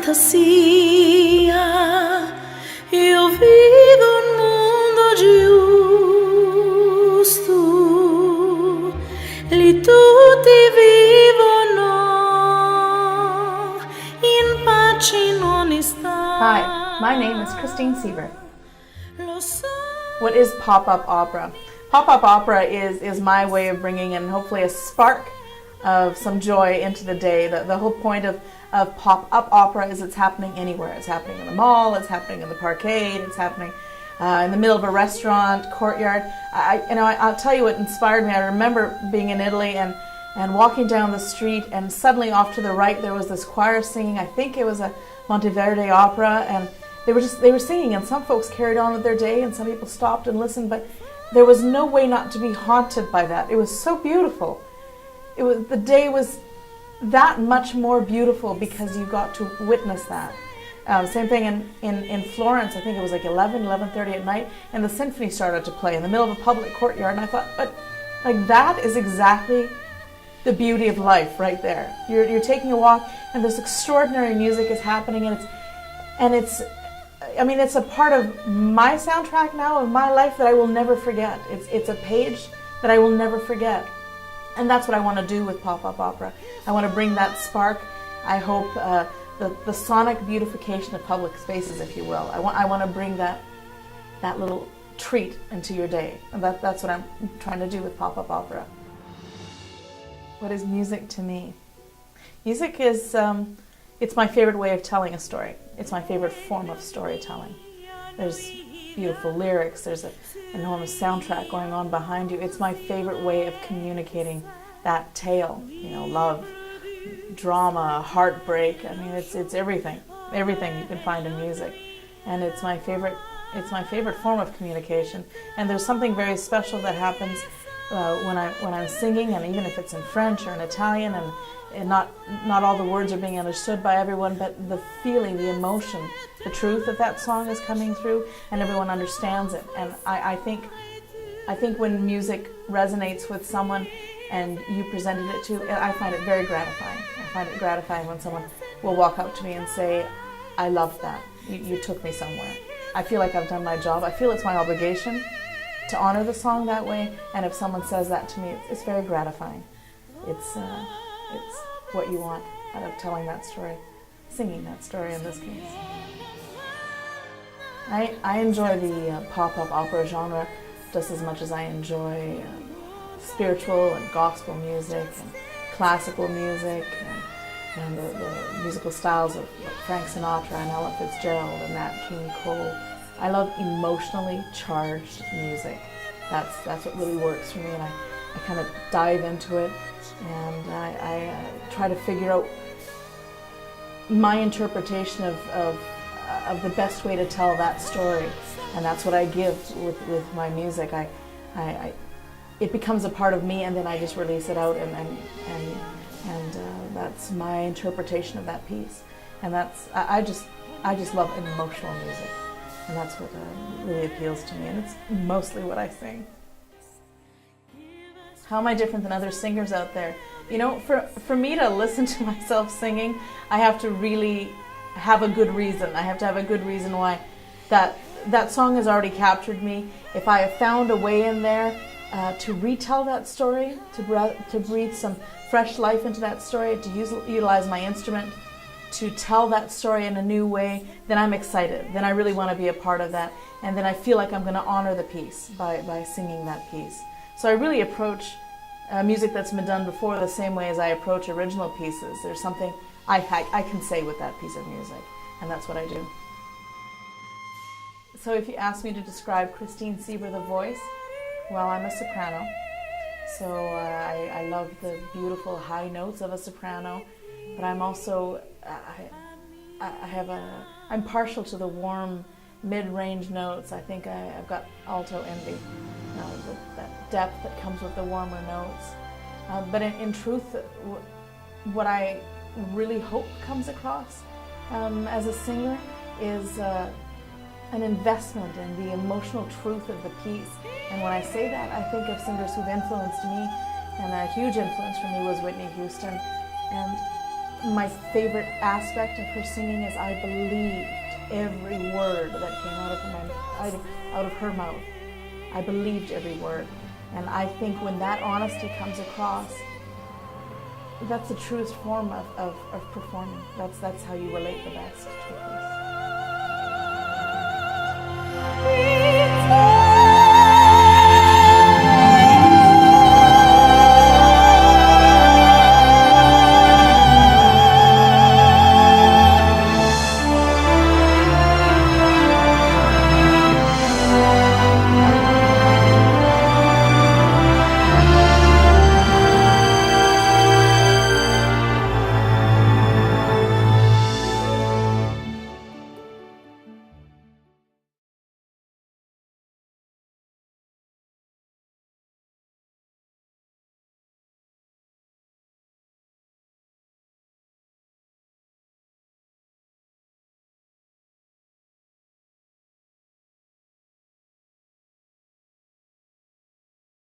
fantasia, io vivo un mondo giusto, lì tutti vivono in pace in onestà. Hi, my name is Cristine Seeber. What is pop-up opera? Pop-up opera is my way of bringing in hopefully a spark of some joy into the day. The whole point of pop-up opera is it's happening anywhere. It's happening in the mall, it's happening in the parkade, it's happening in the middle of a restaurant, courtyard. I'll tell you what inspired me. I remember being in Italy and walking down the street, and suddenly off to the right there was this choir singing. I think it was a Monteverdi opera, and they were singing, and some folks carried on with their day and some people stopped and listened, but there was no way not to be haunted by that. It was so beautiful. The day was that much more beautiful because you got to witness that. Same thing in Florence. I think it was like 11:30 at night, and the symphony started to play in the middle of a public courtyard, and I thought, but like that is exactly the beauty of life right there. You're taking a walk and this extraordinary music is happening, and it's a part of my soundtrack now of my life that I will never forget. It's a page that I will never forget. And that's what I want to do with pop-up opera. I want to bring that spark. I hope the sonic beautification of public spaces, if you will. I want to bring that little treat into your day. And that's what I'm trying to do with pop-up opera. What is music to me? Music is it's my favorite way of telling a story. It's my favorite form of storytelling. There's beautiful lyrics, there's an enormous soundtrack going on behind you. It's my favorite way of communicating that tale, love, drama, heartbreak. It's everything you can find in music. And it's my favorite form of communication. And there's something very special that happens when I'm singing, and even if it's in French or in Italian, and not all the words are being understood by everyone, but the feeling, the emotion, the truth that song is coming through, and everyone understands it. And I think when music resonates with someone and you presented it to, I find it very gratifying. I find it gratifying when someone will walk up to me and say, I loved that. You took me somewhere. I feel like I've done my job. I feel it's my obligation to honor the song that way, and if someone says that to me, it's very gratifying. It's what you want out of telling that story, singing that story in this case. I enjoy the pop-up opera genre just as much as I enjoy spiritual and gospel music and classical music and the musical styles of Frank Sinatra and Ella Fitzgerald and Nat King Cole. I love emotionally charged music. That's what really works for me, and I kind of dive into it, and I try to figure out my interpretation of the best way to tell that story, and that's what I give with my music. It becomes a part of me, and then I just release it out, and that's my interpretation of that piece. And I just love emotional music. And that's what really appeals to me, and it's mostly what I sing. How am I different than other singers out there? For me to listen to myself singing, I have to really have a good reason. I have to have a good reason why that song has already captured me. If I have found a way in there to retell that story, to breathe some fresh life into that story, to utilize my instrument, to tell that story in a new way, then I'm excited. Then I really want to be a part of that. And then I feel like I'm going to honor the piece by singing that piece. So I really approach music that's been done before the same way as I approach original pieces. There's something I can say with that piece of music, and that's what I do. So if you ask me to describe Cristine Seeber, the voice, well, I'm a soprano. So I love the beautiful high notes of a soprano, but I'm also I'm partial to the warm mid-range notes. I think I've got alto envy, that depth that comes with the warmer notes. But in truth, what I really hope comes across as a singer is an investment in the emotional truth of the piece. And when I say that, I think of singers who've influenced me, and a huge influence for me was Whitney Houston. And my favorite aspect of her singing is I believed every word that came out of her mouth. I believed every word. And I think when that honesty comes across, that's the truest form of performing. That's how you relate the best to a piece.